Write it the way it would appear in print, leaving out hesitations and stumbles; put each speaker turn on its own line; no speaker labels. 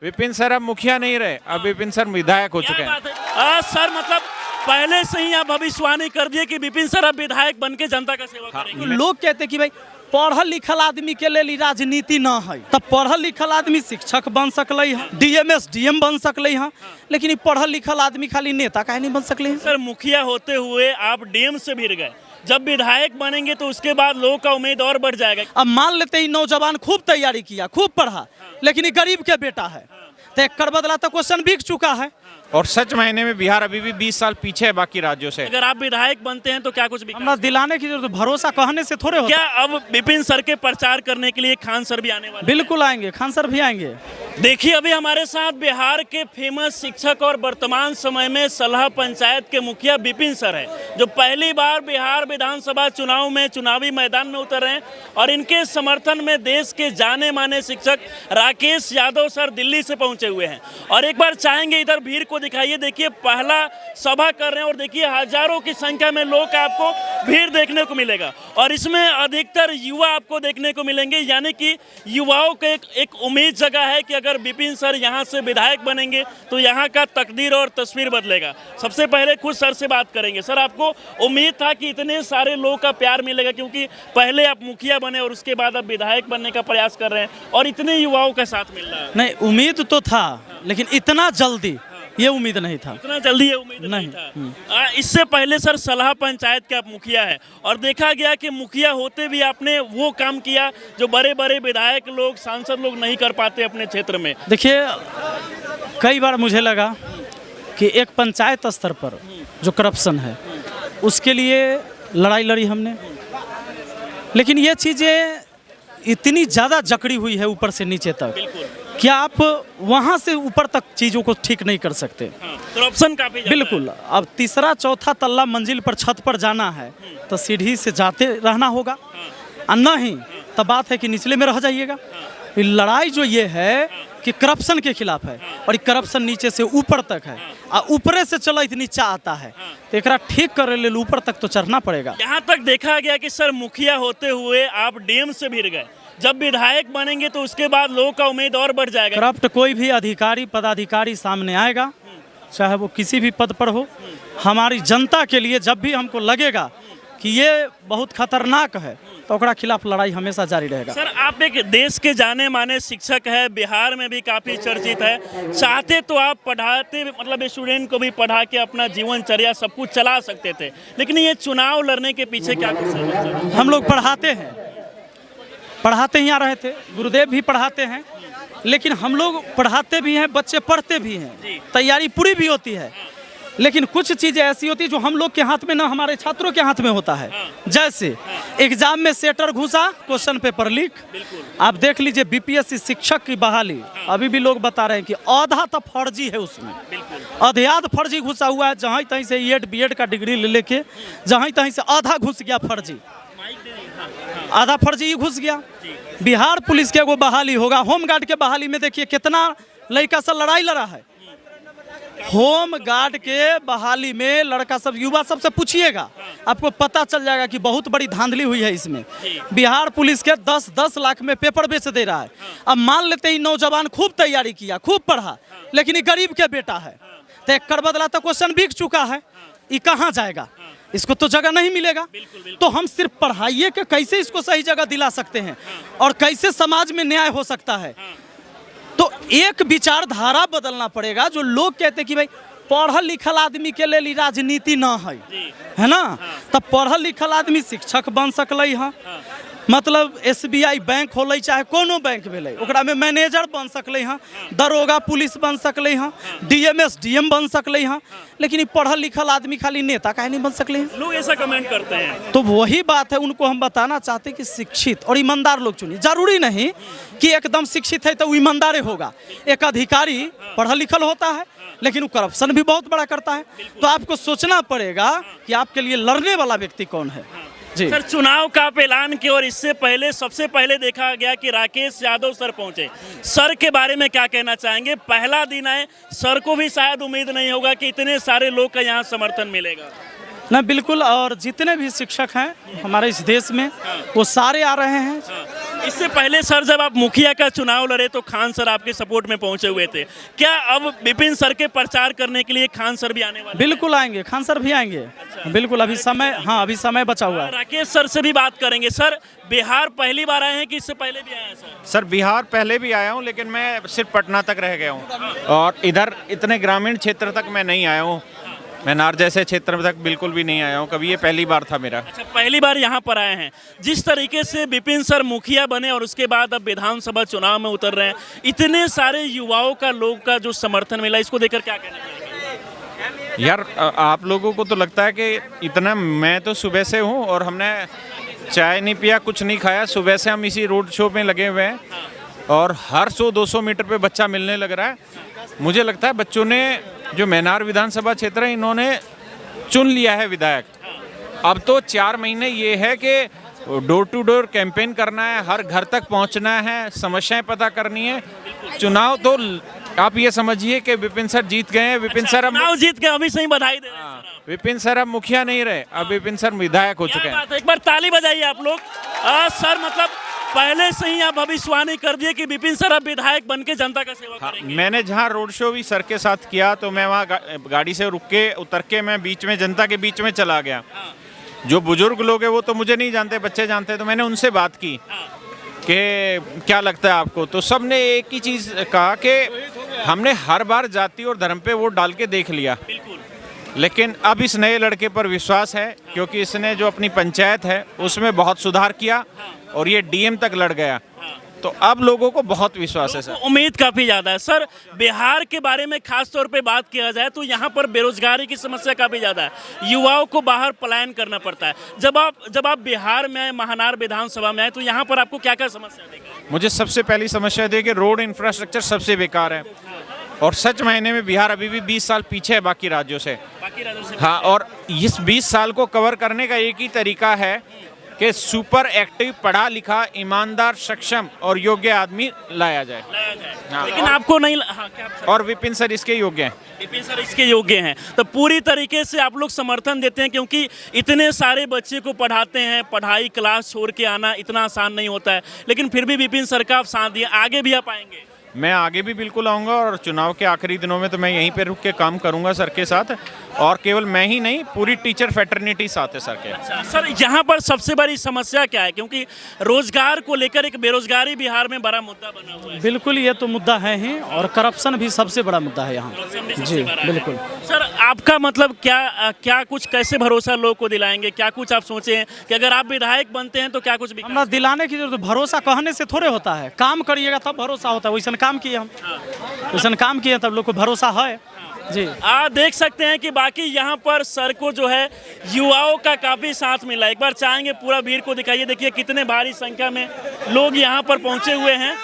Vipin sir अब मुखिया नहीं रहे, अब विपिन सर विधायक हो चुके हैं।
सर मतलब पहले से ही आप भविष्यवाणी कर दिए कि विपिन सर अब विधायक बन के जनता का सेवा करेंगे।
लोग कहते कि भाई पढ़ल लिखल आदमी के लिए राजनीति न है, तब पढ़ल लिखल आदमी शिक्षक बन सकले है, डीएमएस डीएम बन सकले है, लेकिन पढ़ल लिखल आदमी खाली नेता काहे नहीं बन सकले है।
सर मुखिया होते हुए आप डीएम से भिड़ गए, जब विधायक बनेंगे तो उसके बाद लोगों का उम्मीद और बढ़ जाएगा।
अब मान लेते ही नौजवान खूब तैयारी किया, खूब पढ़ा, लेकिन ये गरीब के बेटा है, तो एक बदला तो क्वेश्चन बिक चुका है।
और सच मायने में बिहार अभी भी 20 साल पीछे है बाकी राज्यों से।
अगर आप विधायक बनते हैं तो क्या कुछ
हमरा दिलाने की जरूरत, भरोसा कहने से थोड़े होता।
क्या अब विपिन सर के प्रचार करने के लिए खान सर भी आने वाले?
बिल्कुल आएंगे, खान सर भी आएंगे।
देखिए अभी हमारे साथ बिहार के फेमस शिक्षक और वर्तमान समय में सलहा पंचायत के मुखिया विपिन सर है, जो पहली बार बिहार विधानसभा चुनाव में चुनावी मैदान में उतर रहे हैं। और इनके समर्थन में देश के जाने माने शिक्षक राकेश यादव सर दिल्ली से पहुंचे हुए हैं। और एक बार चाहेंगे इधर भीड़ को दिखाइए, देखिए पहला सभा कर रहे हैं और देखिए हजारों की संख्या में लोग आपको भीड़ देखने को मिलेगा। और इसमें अधिकतर युवा आपको देखने को मिलेंगे, यानी कि युवाओं के एक उम्मीद जगह है कि अगर विपिन सर यहाँ से विधायक बनेंगे तो यहाँ का तकदीर और तस्वीर बदलेगा। सबसे पहले खुद सर से बात करेंगे। सर आपको उम्मीद था कि इतने सारे लोगों का प्यार मिलेगा, क्योंकि पहले आप मुखिया बने और उसके बाद आप विधायक बनने का प्रयास कर रहे हैं और इतने युवाओं के साथ मिल रहा है?
नहीं, उम्मीद तो था, लेकिन इतना जल्दी ये उम्मीद नहीं था।
इतना जल्दी ये उम्मीद नहीं था। इससे पहले सर सलहा पंचायत के आप मुखिया है और देखा गया कि मुखिया होते भी आपने वो काम किया जो बड़े बड़े विधायक लोग, सांसद लोग नहीं कर पाते अपने क्षेत्र में।
देखिए कई बार मुझे लगा कि एक पंचायत स्तर पर जो करप्शन है उसके लिए लड़ाई लड़ी हमने, लेकिन ये चीज़ें इतनी ज़्यादा जकड़ी हुई है ऊपर से नीचे तक, क्या आप वहाँ से ऊपर तक चीज़ों को ठीक नहीं कर सकते।
करप्शन काफी
बिल्कुल। अब तीसरा चौथा तल्ला मंजिल पर छत पर जाना है तो सीढ़ी से जाते रहना होगा, और नहीं तब बात है कि निचले में रह जाइएगा। लड़ाई जो ये है कि करप्शन के खिलाफ है, और करप्शन नीचे से ऊपर तक है, और ऊपरे से चलो इतनी नीचा आता है, तो एक ठीक करे ले ऊपर तक तो चढ़ना पड़ेगा।
यहाँ तक देखा गया कि सर मुखिया होते हुए आप डीएम से भिड़ गए, जब विधायक बनेंगे तो उसके बाद लोगों का उम्मीद और बढ़ जाएगा।
करप्ट कोई भी अधिकारी पदाधिकारी सामने आएगा, चाहे वो किसी भी पद पर हो, हमारी जनता के लिए जब भी हमको लगेगा कि ये बहुत खतरनाक है तो ओकरा खिलाफ लड़ाई हमेशा जारी रहेगा।
सर आप एक देश के जाने माने शिक्षक है, बिहार में भी काफ़ी चर्चित है, चाहते तो आप पढ़ाते मतलब स्टूडेंट को भी पढ़ा के अपना जीवनचर्या सब कुछ चला सकते थे, लेकिन ये चुनाव लड़ने के पीछे क्या कुछ है?
हम लोग पढ़ाते ही आ रहे थे, गुरुदेव भी पढ़ाते हैं, लेकिन हम लोग पढ़ाते भी हैं, बच्चे पढ़ते भी हैं, तैयारी पूरी भी होती है, लेकिन कुछ चीज़ें ऐसी होती है जो हम लोग के हाथ में ना हमारे छात्रों के हाथ में होता है। जैसे एग्जाम में सेटर घुसा, क्वेश्चन पेपर लीक। आप देख लीजिए बीपीएससी शिक्षक की बहाली, अभी भी लोग बता रहे हैं कि आधा तो फर्जी है, उसमें आधा फर्जी घुसा हुआ है। जहाँ तहीं से ED BEd का डिग्री ले लेके जहाँ तहीं से आधा घुस गया फर्जी, आधा फर्जी घुस गया। बिहार पुलिस के वो बहाली होगा, होमगार्ड के बहाली में देखिए कितना लड़का सब लड़ाई लड़ा है। होम गार्ड के बहाली में लड़का सब, युवा सबसे पूछिएगा, आपको पता चल जाएगा कि बहुत बड़ी धांधली हुई है इसमें। बिहार पुलिस के 10-10 लाख में पेपर बेच दे रहा है। अब मान लेते ही नौजवान खूब तैयारी किया, खूब पढ़ा, लेकिन ये गरीब के बेटा है, तो एक बदला तो क्वेश्चन बिक चुका है, ये कहाँ जाएगा, इसको तो जगह नहीं मिलेगा। तो हम सिर्फ पढ़ाइए के कैसे इसको सही जगह दिला सकते हैं और कैसे समाज में न्याय हो सकता है, तो एक विचारधारा बदलना पड़ेगा। जो लोग कहते कि भाई पढ़ल लिखल आदमी के लिए राजनीति न है ना, तब पढ़ल लिखल आदमी शिक्षक बन सकले है, मतलब SBI बैंक होले चाहे कोनो बैंक भेले, ओकरा में मैनेजर बन सकले हैं, दरोगा पुलिस बन सकले हैं, DMS DM बन सकले हैं, लेकिन पढ़ल लिखल आदमी खाली नेता काहे नहीं बन सकले हैं?
लोग ऐसा कमेंट करते हैं।
तो वही बात है, उनको हम बताना चाहते हैं कि शिक्षित और ईमानदार लोग चुनिए। जरूरी नहीं कि एकदम शिक्षित है तो वो ईमानदार होगा। एक अधिकारी पढ़ा लिखल होता है, लेकिन वो करप्शन भी बहुत बड़ा करता है। तो आपको सोचना पड़ेगा कि आपके लिए लड़ने वाला व्यक्ति कौन है। जी
सर चुनाव का आप ऐलान किया और इससे पहले सबसे पहले देखा गया कि राकेश यादव सर पहुंचे। सर के बारे में क्या कहना चाहेंगे? पहला दिन है, सर को भी शायद उम्मीद नहीं होगा कि इतने सारे लोग का यहाँ समर्थन मिलेगा।
ना बिल्कुल, और जितने भी शिक्षक हैं हमारे इस देश में वो सारे आ रहे हैं।
इससे पहले सर जब आप मुखिया का चुनाव लड़े तो खान सर आपके सपोर्ट में पहुंचे हुए थे, क्या अब विपिन सर के प्रचार करने के लिए खान सर भी आने वाले हैं?
बिल्कुल आएंगे, खान सर भी आएंगे। बिल्कुल, अभी समय, हाँ अभी समय बचा हुआ है।
राकेश सर से भी बात करेंगे। सर, बिहार पहली बार आए हैं कि इससे पहले भी आए हैं सर?
सर बिहार पहले भी आया हूँ, लेकिन मैं सिर्फ पटना तक रह गया हूँ और इधर इतने ग्रामीण क्षेत्र तक मैं नहीं आया हूँ। मैं नार जैसे क्षेत्र तक बिल्कुल भी नहीं आया हूँ कभी, ये पहली बार था मेरा।
अच्छा, पहली बार यहाँ पर आए हैं। जिस तरीके से विपिन सर मुखिया बने और उसके बाद अब विधानसभा चुनाव में उतर रहे हैं, इतने सारे युवाओं का, लोग का जो समर्थन मिला, इसको देखकर क्या कहना चाहेंगे?
यार आप लोगों को तो लगता है कि इतना, मैं तो सुबह से हूँ और हमने चाय नहीं पिया, कुछ नहीं खाया, सुबह से हम इसी रोड शो में लगे हुए हैं और हर 100-200 मीटर पे बच्चा मिलने लग रहा है। मुझे लगता है बच्चों ने, जो मैनार विधानसभा क्षेत्र है, इन्होंने चुन लिया है विधायक। अब तो 4 महीने ये है कि डोर टू डोर कैंपेन करना है, हर घर तक पहुंचना है, समस्याएं पता करनी है। चुनाव तो आप ये समझिए कि विपिन सर जीत गए हैं। विपिन सर अब
चुनाव जीत के अभी सही बधाई दे रहे हैं सर।
विपिन सर अब मुखिया नहीं रहे, अब विपिन सर विधायक हो चुके
क्या
हैं।
बात है, एक बार ताली बजाइए आप लोग। सर, मतलब पहले से ही आप भविष्यवाणी कर दिए कि विपिन सर अब विधायक बन के जनता का सेवा करेंगे।
मैंने जहाँ रोड शो भी सर के साथ किया तो मैं वहाँ गाड़ी से रुक के उतर के मैं बीच में, जनता के बीच में चला गया। जो बुजुर्ग लोग हैं वो तो मुझे नहीं जानते, बच्चे जानते, तो मैंने उनसे बात की कि क्या लगता है आपको, तो सब ने एक ही चीज़ कहा कि हमने हर बार जाति और धर्म पे वोट डाल के देख लिया, लेकिन अब इस नए लड़के पर विश्वास है क्योंकि इसने जो अपनी पंचायत है उसमें बहुत सुधार किया और ये डीएम तक लड़ गया, तो अब लोगों को बहुत विश्वास है सर।
उम्मीद काफी ज्यादा है। सर, बिहार के बारे में खास तौर पे बात किया जाए तो यहाँ पर बेरोजगारी की समस्या काफी ज्यादा है, युवाओं को बाहर पलायन करना पड़ता है। जब आप बिहार में आए, महानार विधानसभा में आए, तो यहाँ पर आपको क्या क्या समस्या देखा?
मुझे सबसे पहली समस्या है कि रोड इंफ्रास्ट्रक्चर सबसे बेकार है और सच मायने में बिहार अभी भी 20 साल पीछे है बाकी राज्यों से। हाँ, और इस 20 साल को कवर करने का एक ही तरीका है कि सुपर एक्टिव, पढ़ा लिखा, ईमानदार, सक्षम और योग्य आदमी लाया जाए। हाँ,
लेकिन आपको नहीं
और विपिन सर इसके योग्य हैं।
विपिन सर इसके योग्य हैं, तो पूरी तरीके से आप लोग समर्थन देते हैं, क्योंकि इतने सारे बच्चे को पढ़ाते हैं, पढ़ाई क्लास छोड़ के आना इतना आसान नहीं होता है, लेकिन फिर भी विपिन सर का आप साथ दिए, आगे भी आप आएंगे?
मैं आगे भी बिल्कुल आऊँगा और चुनाव के आखिरी दिनों में तो मैं यहीं पे रुक के काम करूँगा सर के साथ, और केवल मैं ही नहीं, पूरी टीचर फैटर्निटी साथ है सर के।
अच्छा, सर यहाँ पर सबसे बड़ी समस्या क्या है, क्योंकि रोजगार को लेकर एक बेरोजगारी बिहार में बड़ा मुद्दा बना हुआ है?
बिल्कुल, ये तो मुद्दा है ही, और करप्शन भी सबसे बड़ा मुद्दा है यहाँ। जी बिल्कुल।
सर, आपका मतलब क्या कुछ, कैसे भरोसा लोग को दिलाएंगे, क्या कुछ आप सोचे हैं कि अगर आप विधायक बनते हैं तो क्या कुछ
हमरा दिलाने की जरूरत, भरोसा कहने से थोड़े होता है, काम करिएगा तब भरोसा होता है। वैसा काम किए हम, वैसा काम किए तब लोग को भरोसा है। जी,
आप देख सकते हैं कि बाकी यहाँ पर सर को जो है युवाओं का काफी साथ मिला। एक बार चाहेंगे पूरा भीड़ को दिखाइए, देखिए कितने भारी संख्या में लोग यहाँ पर पहुंचे हुए हैं।